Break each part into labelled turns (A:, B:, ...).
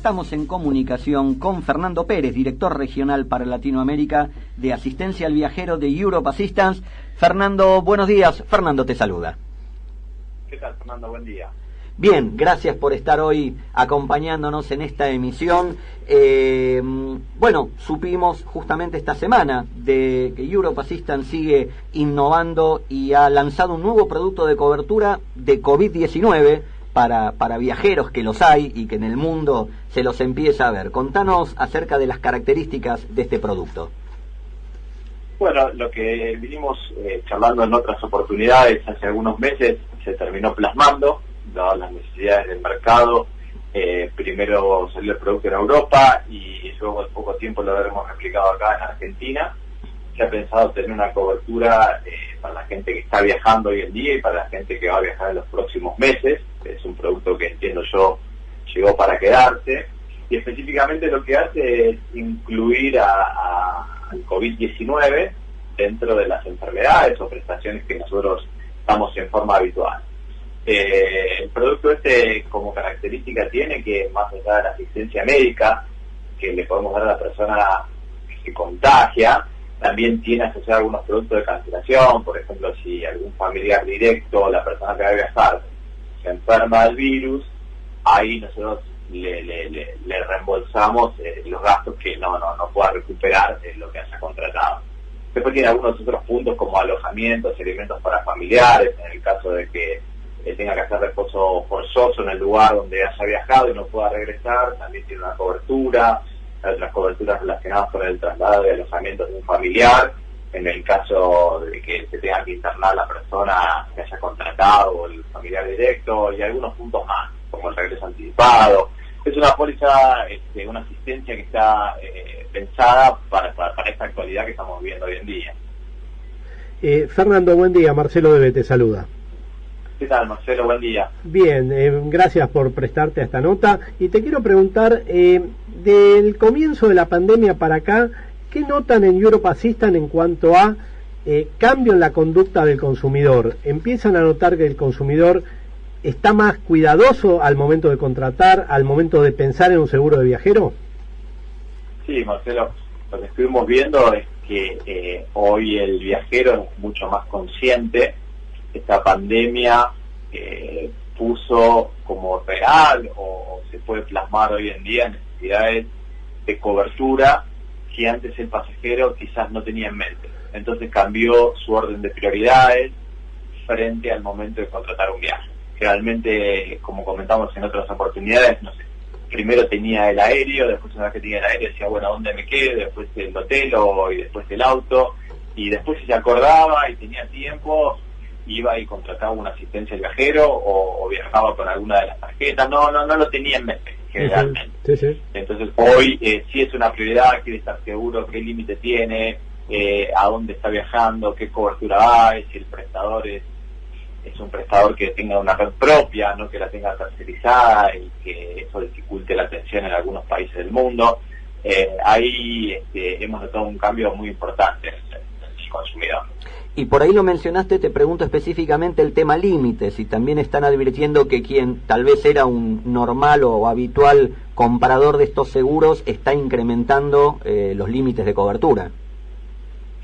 A: estamos en comunicación con Fernando Pérez, director regional para Latinoamérica de Asistencia al Viajero de Europe Assistance. Fernando, buenos días. Fernando te saluda.
B: ¿Qué tal, Fernando? Buen día.
A: Bien, gracias por estar hoy acompañándonos en esta emisión. Bueno, supimos justamente esta semana de que Europe Assistance sigue innovando y ha lanzado un nuevo producto de cobertura de COVID-19 para viajeros, que los hay y que en el mundo se los empieza a ver. Contanos acerca de las características de este producto.
B: Bueno, lo que vinimos charlando en otras oportunidades hace algunos meses se terminó plasmando, dadas las necesidades del mercado. Primero salió el producto en Europa y luego al poco tiempo lo habremos replicado acá en Argentina. Se ha pensado tener una cobertura para la gente que está viajando hoy en día y para la gente que va a viajar en los próximos meses. Es un producto que entiendo yo llegó para quedarse, y específicamente lo que hace es incluir al COVID-19 dentro de las enfermedades o prestaciones que nosotros damos en forma habitual. El producto como característica tiene que, más allá de la asistencia médica que le podemos dar a la persona que se contagia, también tiene asociado algunos productos de cancelación. Por ejemplo, si algún familiar directo, la persona que va a viajar, se enferma del virus, ahí nosotros le reembolsamos los gastos que no pueda recuperar lo que haya contratado. Después tiene algunos otros puntos como alojamientos, alimentos para familiares, en el caso de que tenga que hacer reposo forzoso en el lugar donde haya viajado y no pueda regresar, también tiene una cobertura. Hay otras coberturas relacionadas con el traslado de alojamientos de un familiar, en el caso de que se tenga que internar la persona que haya contratado o el familiar directo, y algunos puntos más, como el regreso anticipado. Es una póliza, una asistencia que está pensada para esta actualidad que estamos viviendo hoy en día.
C: Fernando, buen día. Marcelo Debe te saluda.
B: ¿Qué tal, Marcelo? Buen día.
C: Bien, gracias por prestarte a esta nota. Y te quiero preguntar, del comienzo de la pandemia para acá, ¿qué notan en Europe Assistance en cuanto a cambio en la conducta del consumidor? ¿Empiezan a notar que el consumidor está más cuidadoso al momento de contratar, al momento de pensar en un seguro de viajero?
B: Sí, Marcelo, lo que estuvimos viendo es que hoy el viajero es mucho más consciente. Esta pandemia puso como real o se puede plasmar hoy en día necesidades de cobertura que antes el pasajero quizás no tenía en mente. Entonces cambió su orden de prioridades frente al momento de contratar un viaje. Realmente, como comentamos en otras oportunidades, primero tenía el aéreo, después una vez que tenía el aéreo decía, bueno, ¿dónde me quedo? Después el hotel y después el auto, y después si se acordaba y tenía tiempo, iba y contrataba una asistencia al viajero o viajaba con alguna de las tarjetas. No lo tenía en mente, generalmente. Sí. Entonces hoy sí es una prioridad, quiere estar seguro qué límite tiene, a dónde está viajando, qué cobertura hay, si el prestador es un prestador que tenga una red propia, no que la tenga tercerizada, y que eso dificulte la atención en algunos países del mundo. Ahí hemos notado un cambio muy importante en el consumidor.
A: Y por ahí lo mencionaste, te pregunto específicamente el tema límites, y también están advirtiendo que quien tal vez era un normal o habitual comprador de estos seguros está incrementando los límites de cobertura.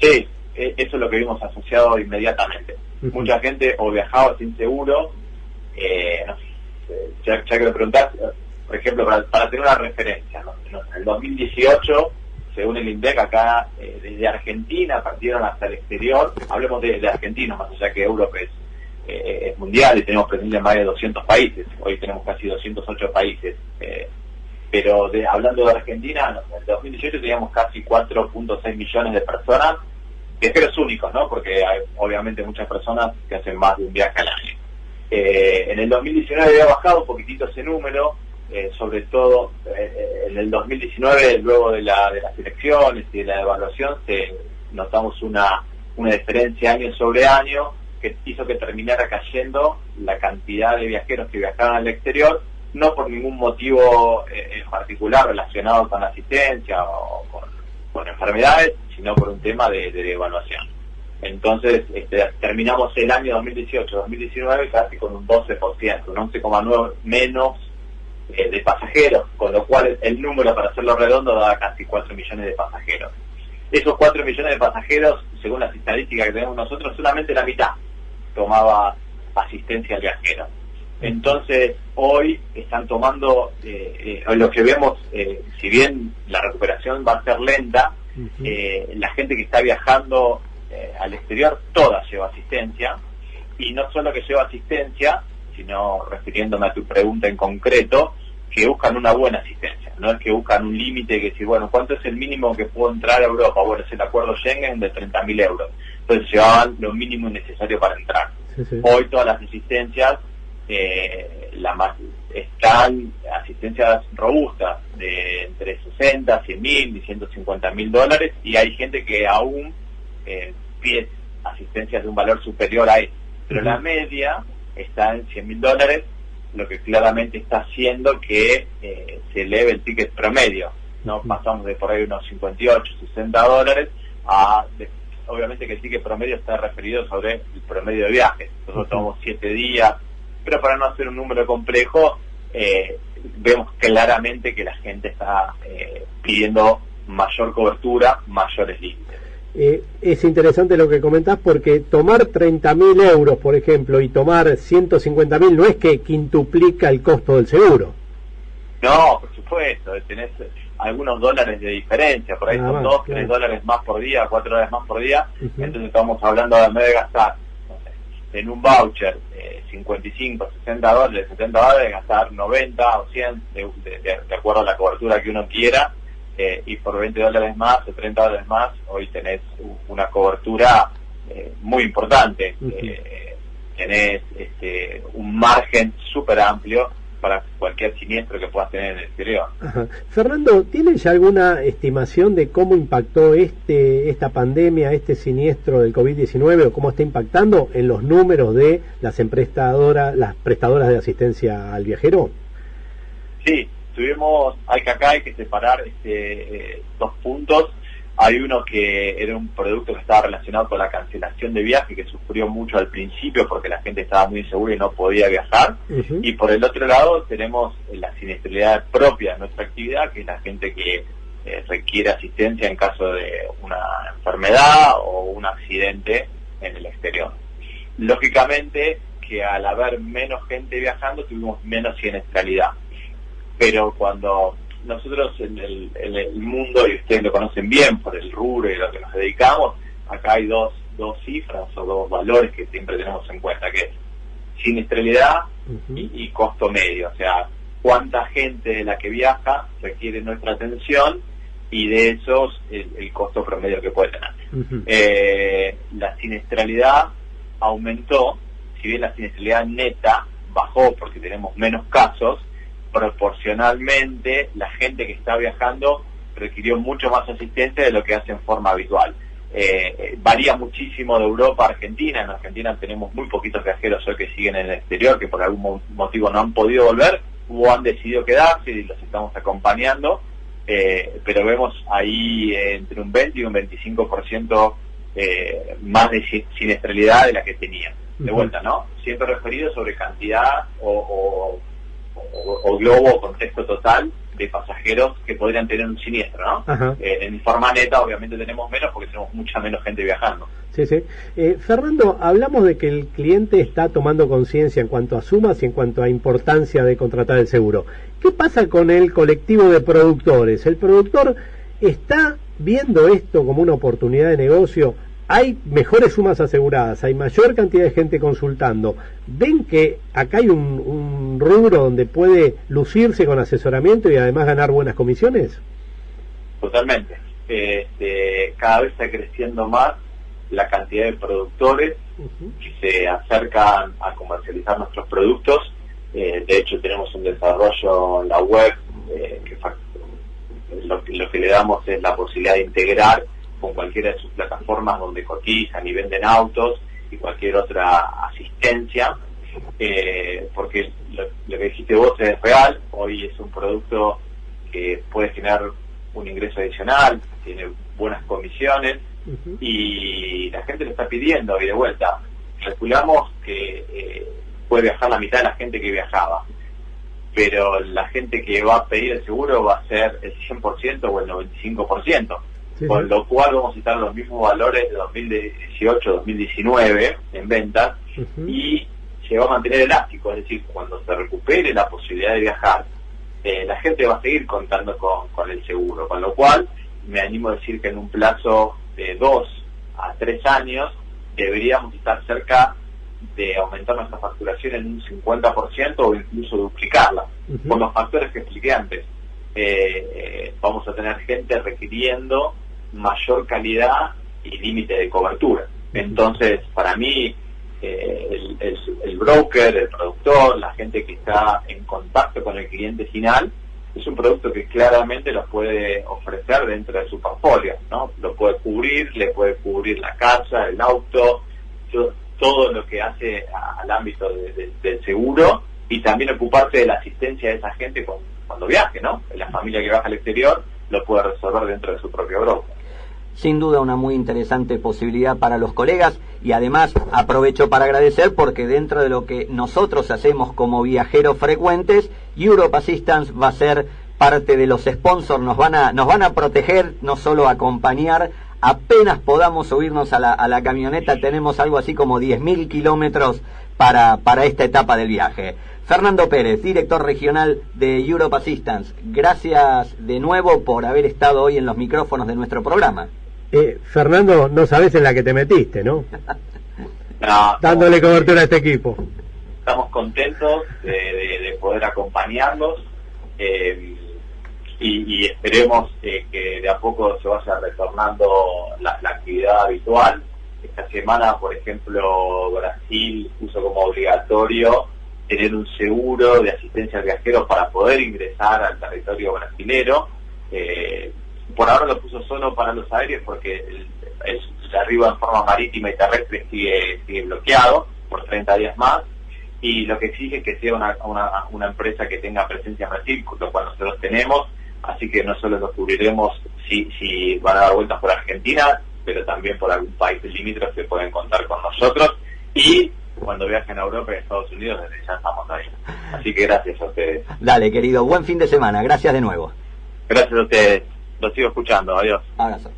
B: Sí, eso es lo que vimos asociado inmediatamente. Mucha gente o viajaba sin seguro, ya que lo preguntás, por ejemplo, para tener una referencia, en el 2018, según el INDEC, acá desde Argentina partieron hasta el exterior. Hablemos de argentinos, más allá que Europa es mundial y tenemos presencia en más de 200 países. Hoy tenemos casi 208 países. Pero hablando de Argentina, en el 2018 teníamos casi 4.6 millones de personas, viajeros únicos, ¿no? Porque hay obviamente muchas personas que hacen más de un viaje al año. En el 2019 había bajado un poquitito ese número, sobre todo en el 2019, luego de las elecciones y de la evaluación, notamos una diferencia año sobre año que hizo que terminara cayendo la cantidad de viajeros que viajaban al exterior, no por ningún motivo en particular relacionado con la asistencia o con enfermedades, sino por un tema de evaluación. Entonces terminamos el año 2018-2019 casi con un 12%, un 11,9% menos de pasajeros, con lo cual el número, para hacerlo redondo, da casi 4 millones de pasajeros. Esos 4 millones de pasajeros, según las estadísticas que tenemos nosotros, solamente la mitad tomaba asistencia al viajero. Entonces, hoy están tomando, lo que vemos, si bien la recuperación va a ser lenta, la gente que está viajando al exterior, toda lleva asistencia, y no solo que lleva asistencia, sino, refiriéndome a tu pregunta en concreto, que buscan una buena asistencia, no es que buscan un límite que decir, bueno, ¿cuánto es el mínimo que puedo entrar a Europa? Bueno, es el acuerdo Schengen de 30.000 euros. Entonces llevaban lo mínimo necesario para entrar. Sí. Hoy todas las asistencias están asistencias robustas de entre 60, 100.000 y 150.000 dólares, y hay gente que aún pide asistencias de un valor superior a eso. Pero la media está en 100.000 dólares, lo que claramente está haciendo que se eleve el ticket promedio, ¿no? Pasamos de por ahí unos 58, 60 dólares a... obviamente que el ticket promedio está referido sobre el promedio de viajes. Nosotros tomamos 7 días, pero para no hacer un número complejo, vemos claramente que la gente está pidiendo mayor cobertura, mayores límites.
C: Es interesante lo que comentás, porque tomar 30.000 euros, por ejemplo, y tomar 150.000 no es que quintuplica el costo del seguro.
B: No, por supuesto, tenés algunos dólares de diferencia, por ahí son 2, 3 dólares más por día, 4 dólares más por día, entonces estamos hablando de, en vez de gastar, no sé, en un voucher 55, 60 dólares, 70 dólares, gastar 90 o 100, de acuerdo a la cobertura que uno quiera, y por 20 dólares más o 30 dólares más, hoy tenés una cobertura muy importante, tenés un margen súper amplio para cualquier siniestro que puedas tener en el exterior.
C: Ajá. Fernando, ¿tienes ya alguna estimación de cómo impactó esta pandemia, este siniestro del COVID-19, o cómo está impactando en los números de las prestadoras de asistencia al viajero?
B: Sí, hay que separar 2 puntos. Hay uno que era un producto que estaba relacionado con la cancelación de viaje, que sufrió mucho al principio porque la gente estaba muy insegura y no podía viajar. Y por el otro lado tenemos la siniestralidad propia de nuestra actividad, que es la gente que requiere asistencia en caso de una enfermedad o un accidente en el exterior. Lógicamente que al haber menos gente viajando tuvimos menos siniestralidad. Pero cuando nosotros en el mundo, y ustedes lo conocen bien por el rubro y a lo que nos dedicamos, acá hay dos cifras o 2 valores que siempre tenemos en cuenta, que es siniestralidad y costo medio. O sea, cuánta gente de la que viaja requiere nuestra atención, y de esos el costo promedio que puede tener. La siniestralidad aumentó, si bien la siniestralidad neta bajó porque tenemos menos casos, proporcionalmente la gente que está viajando requirió mucho más asistencia de lo que hace en forma habitual. Varía muchísimo de Europa a Argentina. En Argentina tenemos muy poquitos viajeros hoy que siguen en el exterior, que por algún motivo no han podido volver o han decidido quedarse, y los estamos acompañando, pero vemos ahí entre un 20 y un 25% más de siniestralidad de la que tenían. De vuelta, ¿no? Siempre referido sobre cantidad o globo o contexto total de pasajeros que podrían tener un siniestro, ¿no? En forma neta obviamente tenemos menos porque tenemos mucha menos gente viajando.
C: Sí. Fernando, hablamos de que el cliente está tomando conciencia en cuanto a sumas y en cuanto a importancia de contratar el seguro. ¿Qué pasa con el colectivo de productores? ¿El productor está viendo esto como una oportunidad de negocio? Hay mejores sumas aseguradas, hay mayor cantidad de gente consultando. ¿Ven que acá hay un rubro donde puede lucirse con asesoramiento y además ganar buenas comisiones?
B: Totalmente. Cada vez está creciendo más la cantidad de productores que se acercan a comercializar nuestros productos. De hecho, tenemos un desarrollo en la web que lo que le damos es la posibilidad de integrar con cualquiera de sus plataformas donde cotizan y venden autos y cualquier otra asistencia, porque lo que dijiste vos es real. Hoy es un producto que puede generar un ingreso adicional, tiene buenas comisiones, y la gente lo está pidiendo. Y de vuelta, calculamos que puede viajar la mitad de la gente que viajaba. pero la gente que va a pedir el seguro va a ser el 100% o el 95%, con lo cual vamos a estar en los mismos valores de 2018-2019 en ventas, y se va a mantener elástico, es decir, cuando se recupere la posibilidad de viajar, la gente va a seguir contando con el seguro, con lo cual me animo a decir que en un plazo de 2 a 3 años deberíamos estar cerca de aumentar nuestra facturación en un 50% o incluso duplicarla, por los factores que expliqué antes. Vamos a tener gente requiriendo mayor calidad y límite de cobertura. Entonces, para mí, el broker, el productor, la gente que está en contacto con el cliente final, es un producto que claramente lo puede ofrecer dentro de su portfolio, ¿no? Lo puede cubrir, le puede cubrir la casa, el auto, todo lo que hace al ámbito del seguro, y también ocuparse de la asistencia de esa gente cuando viaje, ¿no? La familia que viaja al exterior lo puede resolver dentro de su propio broker.
A: Sin duda una muy interesante posibilidad para los colegas, y además aprovecho para agradecer porque dentro de lo que nosotros hacemos como viajeros frecuentes, Europe Assistance va a ser parte de los sponsors, nos van a proteger, no solo acompañar. Apenas podamos subirnos a la camioneta, tenemos algo así como 10.000 kilómetros para esta etapa del viaje. Fernando Pérez, director regional de Europe Assistance, gracias de nuevo por haber estado hoy en los micrófonos de nuestro programa.
C: Fernando, no sabes en la que te metiste, ¿no?
B: No,
C: dándole cobertura a este equipo.
B: Estamos contentos de poder acompañarlos, y esperemos que de a poco se vaya retornando la actividad habitual. Esta semana, por ejemplo, Brasil puso como obligatorio tener un seguro de asistencia al viajero para poder ingresar al territorio brasilero. Por ahora lo puso solo para los aéreos porque el de arriba en forma marítima y terrestre sigue bloqueado por 30 días más, y lo que exige es que sea una empresa que tenga presencia en Brasil, lo cual nosotros tenemos, así que no solo lo cubriremos si van a dar vueltas por Argentina, pero también por algún país limítrofe que pueden contar con nosotros, y cuando viajen a Europa y a Estados Unidos, desde ya estamos ahí. Así que gracias a ustedes.
A: Dale, querido, buen fin de semana, gracias de nuevo.
B: Gracias a ustedes. Lo sigo escuchando, adiós.
A: Abrazo.